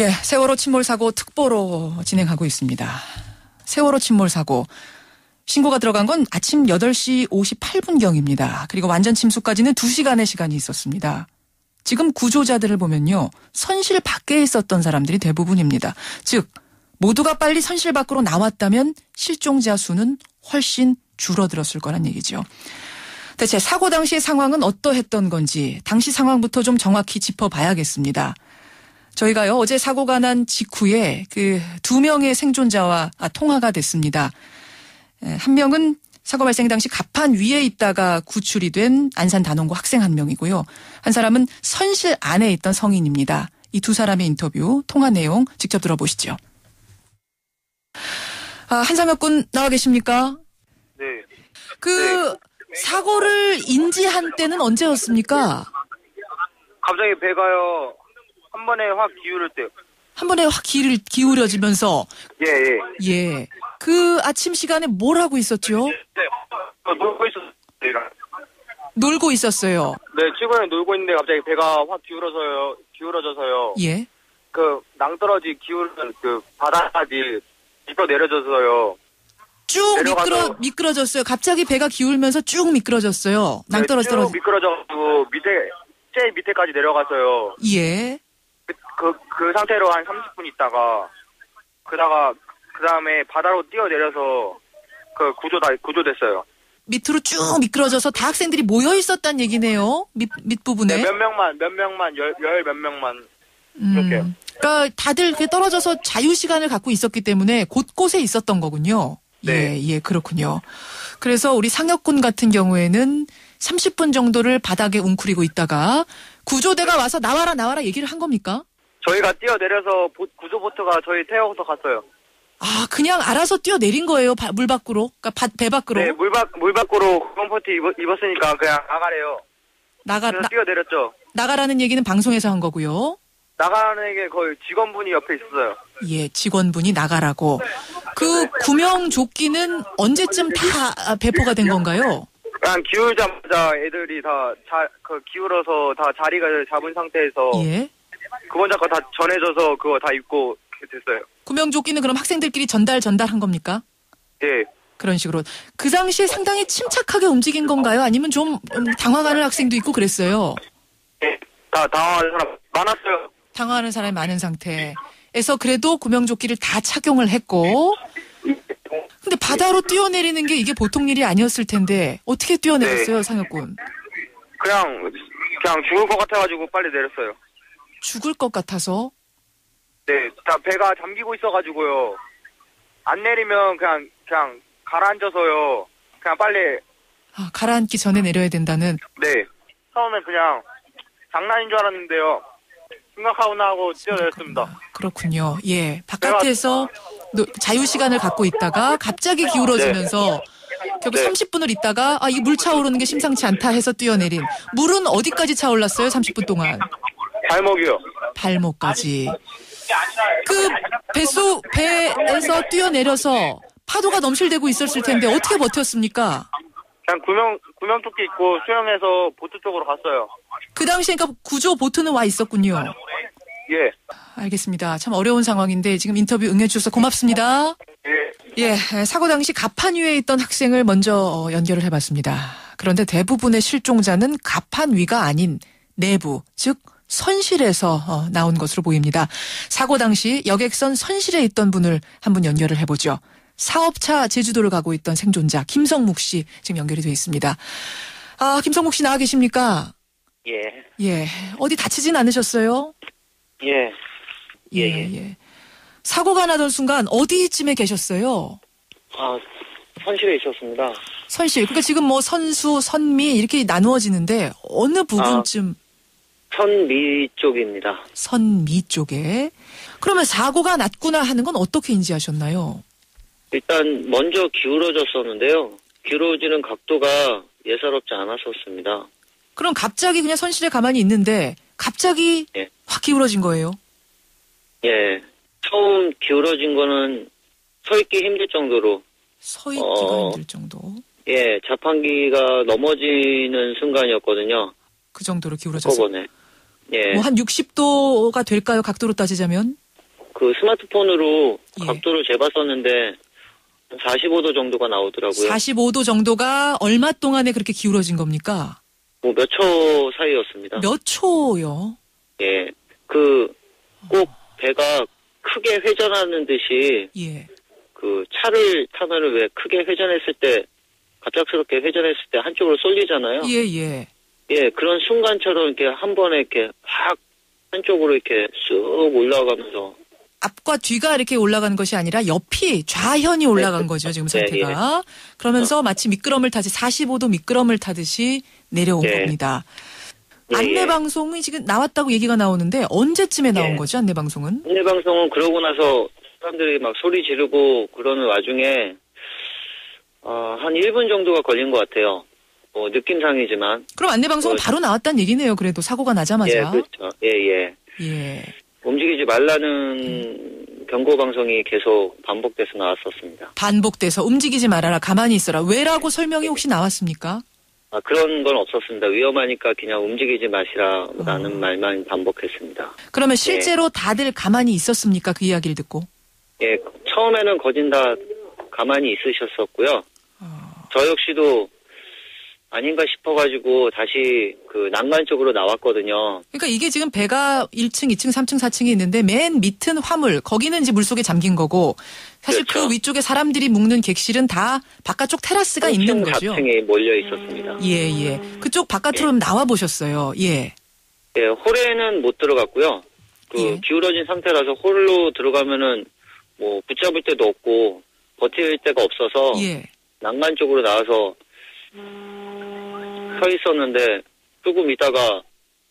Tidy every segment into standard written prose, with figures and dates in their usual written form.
예, 세월호 침몰 사고 특보로 진행하고 있습니다. 세월호 침몰 사고 신고가 들어간 건 아침 8시 58분경입니다. 그리고 완전 침수까지는 2시간의 시간이 있었습니다. 지금 구조자들을 보면요. 선실 밖에 있었던 사람들이 대부분입니다. 즉 모두가 빨리 선실 밖으로 나왔다면 실종자 수는 훨씬 줄어들었을 거란 얘기죠. 대체 사고 당시의 상황은 어떠했던 건지 당시 상황부터 좀 정확히 짚어봐야겠습니다. 저희가요 어제 사고가 난 직후에 그 2명의 생존자와 통화가 됐습니다. 한 명은 사고 발생 당시 갑판 위에 있다가 구출이 된 안산 단원고 학생 1명이고요. 한 사람은 선실 안에 있던 성인입니다. 이 두 사람의 인터뷰 통화 내용 직접 들어보시죠. 한상혁 군 나와 계십니까? 네. 네. 사고를 인지한 때는 언제였습니까? 갑자기 배가요. 한 번에 확 기울을 때. 한 번에 확 기울어지면서. 예. 예. 그 아침 시간에 뭘 하고 있었죠? 네. 놀고 있었어요. 놀고 있었어요. 네, 친구랑 놀고 있는데 갑자기 배가 확 기울어져서요. 예. 그 낭떠러지 기울는 그 바닥까지 미끄러 내려져서요. 쭉 미끄러졌어요. 갑자기 배가 기울면서 쭉 미끄러졌어요. 낭떠러지 네, 쭉 미끄러져가지고 제일 밑에까지 내려가서요. 예. 그 상태로 한 30분 있다가 그 다음에 바다로 뛰어내려서 구조됐어요. 밑으로 쭉 미끄러져서 다 학생들이 모여 있었단 얘기네요. 밑부분에. 네, 몇 명만, 열 몇 명만. 이렇게. 그러니까 다들 떨어져서 자유시간을 갖고 있었기 때문에 곳곳에 있었던 거군요. 네. 예, 그렇군요. 그래서 우리 상혁군 같은 경우에는 30분 정도를 바닥에 웅크리고 있다가 구조대가 와서 나와라 얘기를 한 겁니까? 저희가 뛰어내려서 구조보트가 저희 태워서 갔어요. 그냥 알아서 뛰어내린 거예요, 물 밖으로? 그러니까 배 밖으로? 네, 물 밖으로 구명포트 입었으니까 그냥 나가래요. 그래서 뛰어내렸죠. 나가라는 얘기는 방송에서 한 거고요. 나가라는 게 거의 직원분이 옆에 있었어요. 예, 직원분이 나가라고. 그 구명조끼는 언제쯤 다 배포가 된 건가요? 그냥 기울자마자 애들이 기울어서 다 자리를 잡은 상태에서. 예. 그번작가 다 전해져서 그거 다 입고 됐어요. 구명조끼는 그럼 학생들끼리 전달한 겁니까? 예. 그런 식으로. 그 당시에 상당히 침착하게 움직인 건가요? 아니면 좀 당황하는 학생도 있고 그랬어요? 예. 다 당황하는 사람 많았어요. 당황하는 사람이 많은 상태에서 그래도 구명조끼를 다 착용을 했고. 근데 바다로 뛰어내리는 게 이게 보통 일이 아니었을 텐데 어떻게 뛰어내렸어요, 네. 상혁군? 그냥 죽을 것 같아가지고 빨리 내렸어요. 죽을 것 같아서? 네, 다 배가 잠기고 있어가지고요. 안 내리면 그냥 가라앉아서요. 그냥 빨리. 가라앉기 전에 내려야 된다는? 네. 처음엔 그냥 장난인 줄 알았는데요. 심각하구나 하고 뛰어내렸습니다. 그렇군요. 예. 바깥에서 자유시간을 갖고 있다가 갑자기 기울어지면서 결국 30분을 있다가 이 물 차오르는 게 심상치 않다 해서 뛰어내린. 물은 어디까지 차올랐어요? 30분 동안? 발목이요. 발목까지. 그 배에서 뛰어내려서 파도가 넘실대고 있었을 텐데 어떻게 버텼습니까? 그냥 구명조끼 입고 수영해서 보트 쪽으로 갔어요. 그 당시에 그러니까 구조 보트는 와 있었군요. 예. 알겠습니다. 참 어려운 상황인데 지금 인터뷰 응해주셔서 고맙습니다. 예, 사고 당시 갑판 위에 있던 학생을 먼저 연결을 해봤습니다. 그런데 대부분의 실종자는 갑판 위가 아닌 내부, 즉 선실에서 나온 것으로 보입니다. 사고 당시 여객선 선실에 있던 분을 한번 연결을 해보죠. 사업차 제주도를 가고 있던 생존자 김성묵 씨 지금 연결이 되어 있습니다. 김성묵 씨 나와 계십니까? 예. 어디 다치진 않으셨어요? 예. 사고가 나던 순간 어디쯤에 계셨어요? 선실에 있었습니다. 선실. 그러니까 지금 선수, 선미 이렇게 나누어지는데 어느 부분쯤? 선미 쪽입니다. 선미 쪽에. 그러면 사고가 났구나 하는 건 어떻게 인지하셨나요? 일단 먼저 기울어졌었는데요. 기울어지는 각도가 예사롭지 않았었습니다. 그럼 갑자기 그냥 선실에 가만히 있는데 갑자기 확 기울어진 거예요? 예. 처음 기울어진 거는 서 있기 힘들 정도로. 서 있기가 힘들 정도? 예. 자판기가 넘어지는 순간이었거든요. 그 정도로 기울어졌어요? 예. 한 60도가 될까요? 각도로 따지자면? 그 스마트폰으로 예. 각도를 재봤었는데 45도 정도가 나오더라고요. 45도 정도가 얼마 동안에 그렇게 기울어진 겁니까? 뭐 몇 초 사이였습니다. 몇 초요? 예. 그 꼭 배가 크게 회전하는 듯이 예. 그 차를 타면은 왜 크게 회전했을 때 갑작스럽게 회전했을 때 한쪽으로 쏠리잖아요. 예, 예. 예, 그런 순간처럼 이렇게 한 번에 이렇게 확 한쪽으로 이렇게 쑥 올라가면서 앞과 뒤가 이렇게 올라가는 것이 아니라 옆이 좌현이 올라간 거죠, 지금 상태가. 그러면서 마치 미끄럼을 타지 45도 미끄럼을 타듯이 내려온 예. 겁니다. 예, 안내 예. 방송이 지금 나왔다고 얘기가 나오는데 언제쯤에 나온 예. 거죠, 안내 방송은? 안내 방송은 그러고 나서 사람들이 막 소리 지르고 그러는 와중에 한 1분 정도가 걸린 것 같아요. 뭐 느낌상이지만. 그럼 안내 방송은 바로 나왔다는 얘기네요. 그래도 사고가 나자마자. 예, 그렇죠. 예, 예. 예. 움직이지 말라는 경고 방송이 계속 반복돼서 나왔었습니다. 반복돼서 움직이지 말아라, 가만히 있어라. 왜라고 설명이 혹시 나왔습니까? 그런 건 없었습니다. 위험하니까 그냥 움직이지 마시라라는 말만 반복했습니다. 그러면 실제로 다들 가만히 있었습니까? 그 이야기를 듣고. 예, 처음에는 거진 다 가만히 있으셨었고요. 저 역시도 아닌가 싶어가지고 다시 그 난간 쪽으로 나왔거든요. 그러니까 이게 지금 배가 1층, 2층, 3층, 4층이 있는데 맨 밑은 화물, 거기는 이제 물속에 잠긴 거고 사실 그렇죠. 그 위쪽에 사람들이 묵는 객실은 다 바깥쪽 테라스가 있는 거죠. 4층에 몰려 있었습니다. 예, 예. 그쪽 바깥으로 나와 보셨어요. 예. 예, 홀에는 못 들어갔고요. 그 예. 기울어진 상태라서 홀로 들어가면은 뭐 붙잡을 데도 없고 버틸 데가 없어서 예. 난간 쪽으로 나와서 서 있었는데 조금 있다가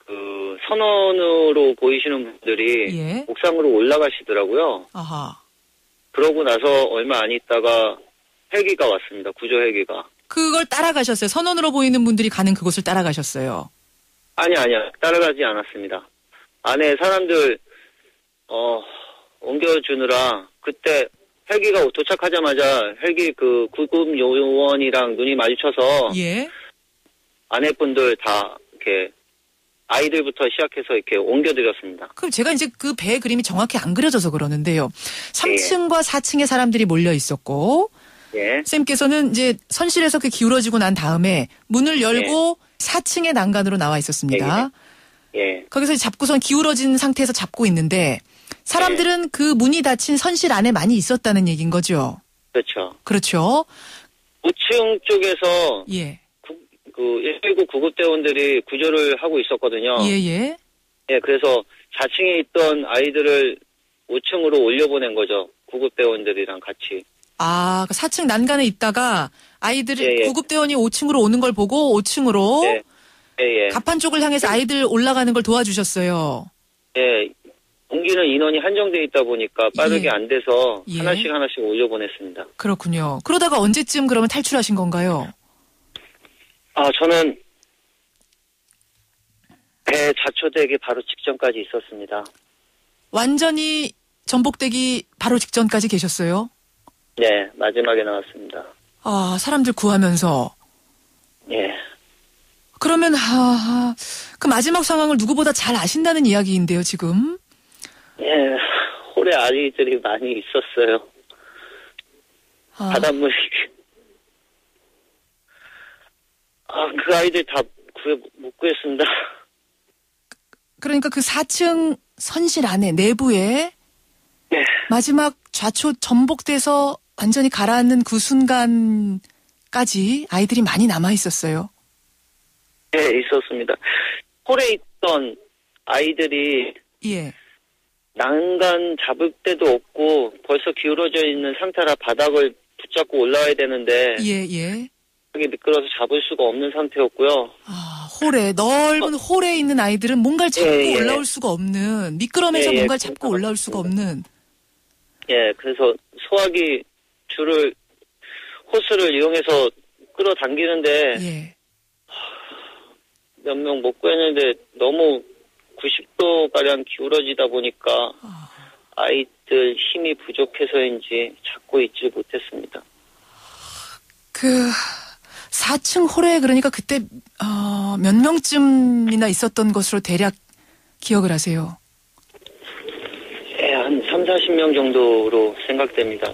그 선원으로 보이시는 분들이 예. 옥상으로 올라가시더라고요. 아하. 그러고 나서 얼마 안 있다가 헬기가 왔습니다. 구조 헬기가. 그걸 따라가셨어요. 선원으로 보이는 분들이 가는 그곳을 따라가셨어요. 아니요. 따라가지 않았습니다. 안에 사람들 옮겨주느라 그때 헬기가 도착하자마자 헬기 그 구급 요원이랑 눈이 마주쳐서 예. 아내분들 다 이렇게 아이들부터 시작해서 이렇게 옮겨드렸습니다. 그럼 제가 이제 그 배 그림이 정확히 안 그려져서 그러는데요. 3층과 4층에 사람들이 몰려 있었고 예. 쌤께서는 이제 선실에서 그 기울어지고 난 다음에 문을 열고 4층의 난간으로 나와 있었습니다. 예. 거기서 잡고선 기울어진 상태에서 잡고 있는데 사람들은 그 문이 닫힌 선실 안에 많이 있었다는 얘기인 거죠. 그렇죠. 그렇죠. 5층 쪽에서 예. 그 119 구급대원들이 구조를 하고 있었거든요. 예. 예, 그래서 4층에 있던 아이들을 5층으로 올려보낸 거죠. 구급대원들이랑 같이. 아, 4층 난간에 있다가 아이들이 예. 구급대원이 5층으로 오는 걸 보고 5층으로 예. 예. 가판 쪽을 향해서 아이들 올라가는 걸 도와주셨어요. 예. 옮기는 인원이 한정돼 있다 보니까 빠르게 예. 안 돼서 예. 하나씩 올려보냈습니다. 그렇군요. 그러다가 언제쯤 그러면 탈출하신 건가요? 저는 배 자초되기 바로 직전까지 있었습니다. 완전히 전복되기 바로 직전까지 계셨어요? 네, 마지막에 나왔습니다. 아, 사람들 구하면서. 예. 그러면 그 마지막 상황을 누구보다 잘 아신다는 이야기인데요, 지금. 예, 홀에 아이들이 많이 있었어요. 바닷물이. 그 아이들 다 못 구했습니다. 그러니까 그 4층 선실 안에 내부에 네. 마지막 좌초 전복돼서 완전히 가라앉는 그 순간까지 아이들이 많이 남아 있었어요. 네, 있었습니다. 홀에 있던 아이들이 예. 난간 잡을 데도 없고 벌써 기울어져 있는 상태라 바닥을 붙잡고 올라와야 되는데 예. 여기 미끄러워서 잡을 수가 없는 상태였고요. 홀에 넓은 홀에 있는 아이들은 뭔가를 잡고 예. 올라올 수가 없는 미끄럼에서 예. 뭔가를 잡고 올라올 수가 없는. 예, 그래서 소화기 줄을 호스를 이용해서 끌어당기는데 예. 몇 명 못 구했는데 너무 90도가량 기울어지다 보니까 아이들 힘이 부족해서인지 잡고 있지 못했습니다. 그 4층 홀에 그러니까 그때 몇 명쯤이나 있었던 것으로 대략 기억을 하세요? 예, 한 한 3, 40명 정도로 생각됩니다.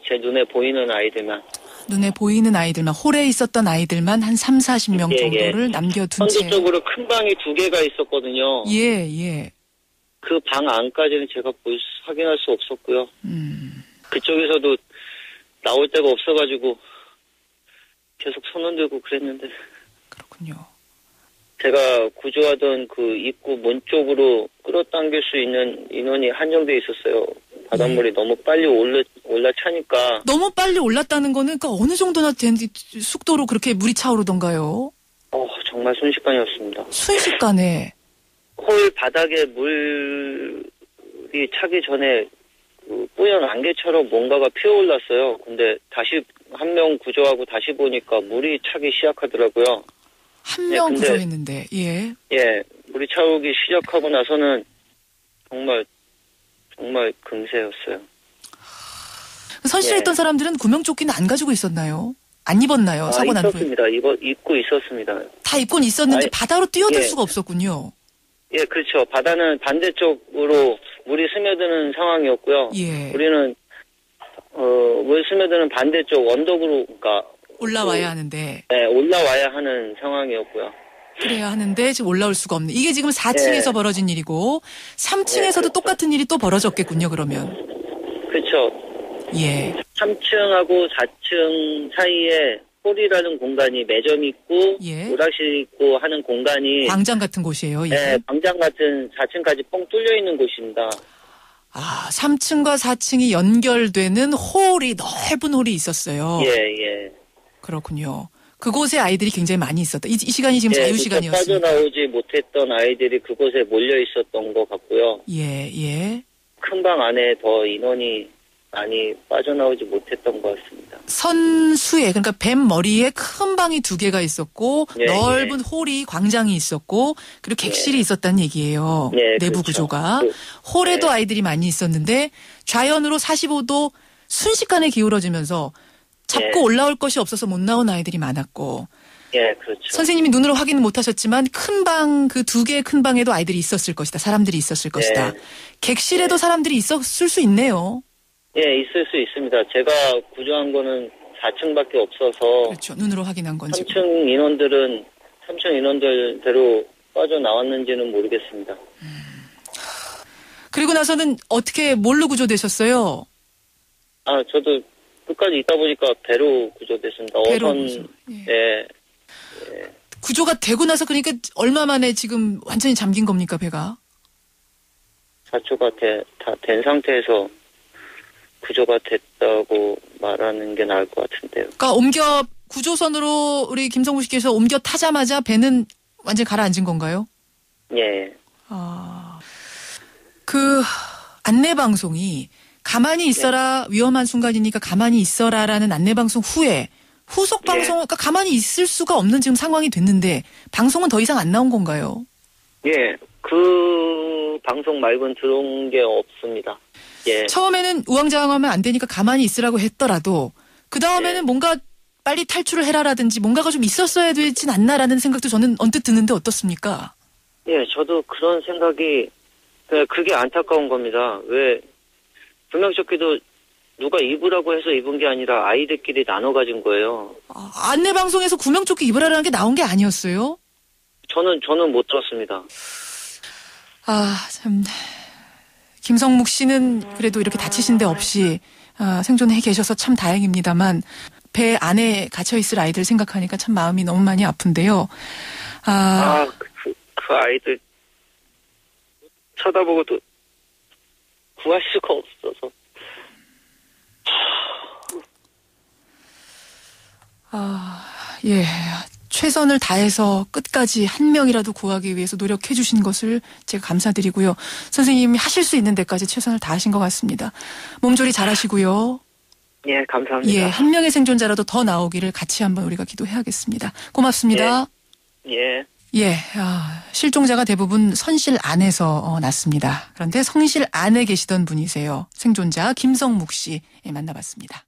제 눈에 보이는 아이들만. 눈에 보이는 아이들만, 홀에 있었던 아이들만 한 3, 40명 예, 정도를 남겨둔 채. 선두적으로 큰 방이 2개가 있었거든요. 예, 예. 그 방 안까지는 제가 확인할 수 없었고요. 그쪽에서도 나올 데가 없어가지고 계속 손 흔들고 그랬는데. 그렇군요. 제가 구조하던 그 입구 문 쪽으로 끌어당길 수 있는 인원이 한정돼 있었어요. 바닷물이 너무 빨리 올라차니까. 너무 빨리 올랐다는 거는 그러니까 어느 정도나 된 속도로 그렇게 물이 차오르던가요? 정말 순식간이었습니다. 순식간에. 홀 바닥에 물이 차기 전에 그 뿌연 안개처럼 뭔가가 피어올랐어요. 근데 다시 한 명 구조하고 다시 보니까 물이 차기 시작하더라고요. 한 명 구조했는데, 예. 예, 물이 차오르기 시작하고 나서는 정말 금세였어요. 선실했던 사람들은 구명조끼는 안 가지고 있었나요? 안 입었나요? 사고 난 후에. 있었습니다. 입고 있었습니다. 다 입고는 있었는지 바다로 뛰어들 예. 수가 없었군요. 예, 그렇죠. 바다는 반대쪽으로 물이 스며드는 상황이었고요. 예. 우리는 물 스며드는 반대쪽 언덕으로, 그러니까 올라와야 하는데. 네, 올라와야 하는 상황이었고요. 그래야 하는데 지금 올라올 수가 없네. 이게 지금 4층에서 예. 벌어진 일이고 3층에서도 그렇죠. 똑같은 일이 또 벌어졌겠군요. 그러면. 그렇죠. 예. 3층하고 4층 사이에 홀이라는 공간이 매점이 있고 예. 오락실 있고 하는 공간이 광장 같은 곳이에요. 예. 네, 광장 같은 4층까지 뻥 뚫려 있는 곳입니다. 3층과 4층이 연결되는 홀이 넓은 홀이 있었어요. 예. 그렇군요. 그곳에 아이들이 굉장히 많이 있었다. 이 시간이 지금 자유 시간이었습니다. 빠져나오지 못했던 아이들이 그곳에 몰려 있었던 것 같고요. 예. 큰 방 안에 더 인원이 많이 빠져나오지 못했던 것 같습니다. 선수에 그러니까 뱀 머리에 큰 방이 2개가 있었고 예, 넓은 홀이 광장이 있었고 그리고 객실이 있었다는 얘기예요. 예, 내부 그렇죠. 구조가. 홀에도 예. 아이들이 많이 있었는데 좌연으로 45도 순식간에 기울어지면서 잡고 예. 올라올 것이 없어서 못 나온 아이들이 많았고 예, 그렇죠. 선생님이 눈으로 확인은 못하셨지만 큰 방, 그 2개의 큰 방에도 아이들이 있었을 것이다. 사람들이 있었을 것이다. 객실에도 사람들이 있었을 수 있네요. 예, 있을 수 있습니다. 제가 구조한 거는 4층밖에 없어서 그렇죠. 눈으로 확인한 건 지금. 3층 인원들대로 빠져나왔는지는 모르겠습니다. 그리고 나서는 어떻게 뭘로 구조되셨어요? 저도 끝까지 있다 보니까 배로 구조됐습니다. 배로 어선, 구조. 예. 예. 구조가 되고 나서 그러니까 얼마 만에 지금 완전히 잠긴 겁니까, 배가? 사초가 다 된 상태에서 구조가 됐다고 말하는 게 나을 것 같은데요. 그러니까 구조선으로 우리 김성무 씨께서 옮겨 타자마자 배는 완전히 가라앉은 건가요? 예. 그 안내방송이 가만히 있어라 위험한 순간이니까 가만히 있어라라는 안내방송 후에 후속 방송, 그러니까 가만히 있을 수가 없는 지금 상황이 됐는데 방송은 더 이상 안 나온 건가요? 예. 그 방송 말고는 들어온 게 없습니다. 예. 처음에는 우왕좌왕하면 안 되니까 가만히 있으라고 했더라도 그 다음에는 뭔가 빨리 탈출을 해라라든지 뭔가가 좀 있었어야 되진 않나라는 생각도 저는 언뜻 드는데 어떻습니까? 예, 저도 그런 생각이 그게 안타까운 겁니다. 왜 구명조끼도 누가 입으라고 해서 입은 게 아니라 아이들끼리 나눠 가진 거예요. 안내방송에서 구명조끼 입으라는 게 나온 게 아니었어요? 저는 못 들었습니다. 참. 김성묵 씨는 그래도 이렇게 다치신 데 없이 생존해 계셔서 참 다행입니다만 배 안에 갇혀있을 아이들 생각하니까 참 마음이 너무 많이 아픈데요. 그 아이들 쳐다보고도 구할 수가 없어서. 예. 최선을 다해서 끝까지 한 명이라도 구하기 위해서 노력해 주신 것을 제가 감사드리고요. 선생님이 하실 수 있는 데까지 최선을 다하신 것 같습니다. 몸조리 잘하시고요. 예, 감사합니다. 예, 한 명의 생존자라도 더 나오기를 같이 한번 우리가 기도해야겠습니다. 고맙습니다. 예. 예, 실종자가 대부분 선실 안에서 났습니다. 그런데 성실 안에 계시던 분이세요. 생존자 김성묵 씨 만나봤습니다.